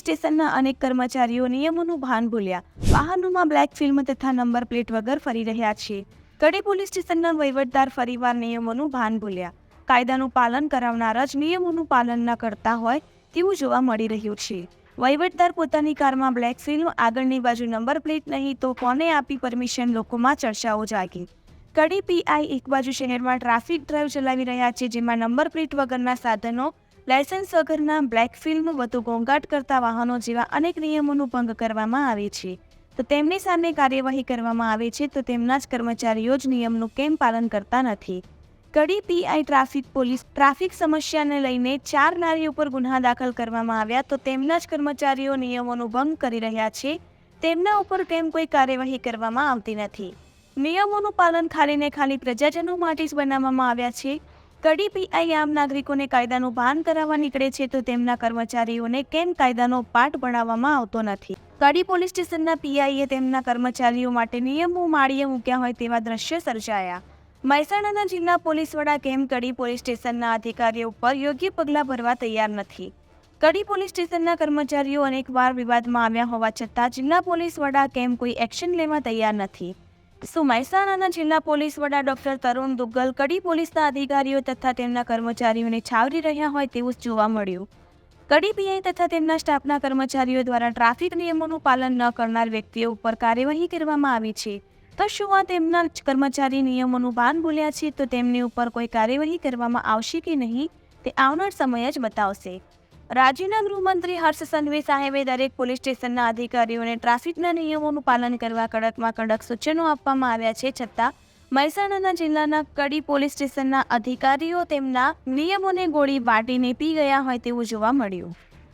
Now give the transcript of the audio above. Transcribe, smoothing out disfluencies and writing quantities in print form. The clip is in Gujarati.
સ્ટેશનના અનેક કર્મચારીઓ નિયમોનું ભાન ભૂલ્યા વાહનોમાં બ્લેક ફિલ્મ તથા નંબર પ્લેટ વગર ફરી રહ્યા છે। કડી પોલીસ સ્ટેશનના વહીવટદાર ફરીવાર નિયમોનું ભાન ભૂલ્યા। કાયદાનું પાલન કરાવનાર જ નિયમોનું પાલન ન કરતા હોય તેવું જોવા મળી રહ્યું છે। વહીવટદાર પોતાની કારમાં બ્લેક ફિલ્મ, આગળની બાજુ નંબર પ્લેટ નહીં તો કોને આપી પરમિશન? લોકોમાં ચર્ચાઓ જાગી। કડી પીઆઈ એક બાજુ શહેરમાં ટ્રાફિક ડ્રાઈવ ચલાવી રહ્યા છે, જેમાં નંબર પ્લેટ વગરના સાધનો, લાયસન્સ વગરના બ્લેક ફિલ્મ, વધુ ઘોંઘાટ કરતા વાહનો જેવા અનેક નિયમોનું ભંગ કરવામાં આવે છે તો તેમની સામે કાર્યવાહી કરવામાં આવે છે તો તેમના જ કર્મચારીઓ જ નિયમનું કેમ પાલન કરતા નથી? કડી પીઆઈ ટ્રાફિક સમસ્યાને લઈને 4 નારી ઉપર ગુન્હા દાખલ કરવામાં આવ્યા તો તેમના જ કર્મચારીઓ નિયમોનું ભંગ કરી રહ્યા છે, તેમના ઉપર કેમ કોઈ કાર્યવાહી કરવામાં આવતી નથી? નિયમોનું પાલન ખાલી ને ખાલી પ્રજાજનો માટે જ બનાવવામાં આવ્યા છે। કડી પીઆઈ આમ નાગરિકોને કાયદાનું ભાન કરાવવા નીકળે છે તો તેમના કર્મચારીઓને કેમ કાયદાનો પાઠ ભણાવવામાં આવતો નથી? કડી પોલીસ સ્ટેશનના પીઆઈએ તેમના કર્મચારીઓ માટે નિયમો માળીએ મૂક્યા હોય તેવા દ્રશ્ય સર્જાયા। મહેસાણાના જિલ્લા પોલીસ વડા કેમ કડી પોલીસ સ્ટેશનના અધિકારીઓ ઉપર યોગ્ય પગલાં ભરવા તૈયાર નથી? કડી પોલીસ સ્ટેશનના કર્મચારીઓ અનેકવાર વિવાદમાં આવ્યા હોવા છતાં જિલ્લા પોલીસ વડા કેમ કોઈ એક્શન લેવા તૈયાર નથી? શું મહેસાણાના જિલ્લા પોલીસ વડા ડોક્ટર તરુણ દુગ્ગલ કડી પોલીસના અધિકારીઓ તથા તેમના કર્મચારીઓને છાવરી રહ્યા હોય તેવું જ જોવા મળ્યું? કડી પીઆઈ તથા તેમના સ્ટાફના કર્મચારીઓ દ્વારા ટ્રાફિક નિયમોનું પાલન ન કરનાર વ્યક્તિઓ ઉપર કાર્યવાહી કરવામાં આવી છે તો શું આ તેમના કર્મચારી નિયમોનું ભાન ભૂલ્યા છે તો તેમની ઉપર કોઈ કાર્યવાહી કરવામાં આવશે કે નહીં તે આવનાર સમય જ બતાવશે। રાજ્યના ગૃહમંત્રી હર્ષ સંઘવી સાહેબે દરેક પોલીસ સ્ટેશનના અધિકારીઓને ટ્રાફિકના નિયમોનું પાલન કરવા કડકમાં કડક સૂચનો આપવામાં આવ્યા છે, છતાં મહેસાણા જિલ્લાના કડી પોલીસ સ્ટેશનના અધિકારીઓ તેમના નિયમોને ગોળી વાટીને પી ગયા હોય તેવું જોવા મળ્યું।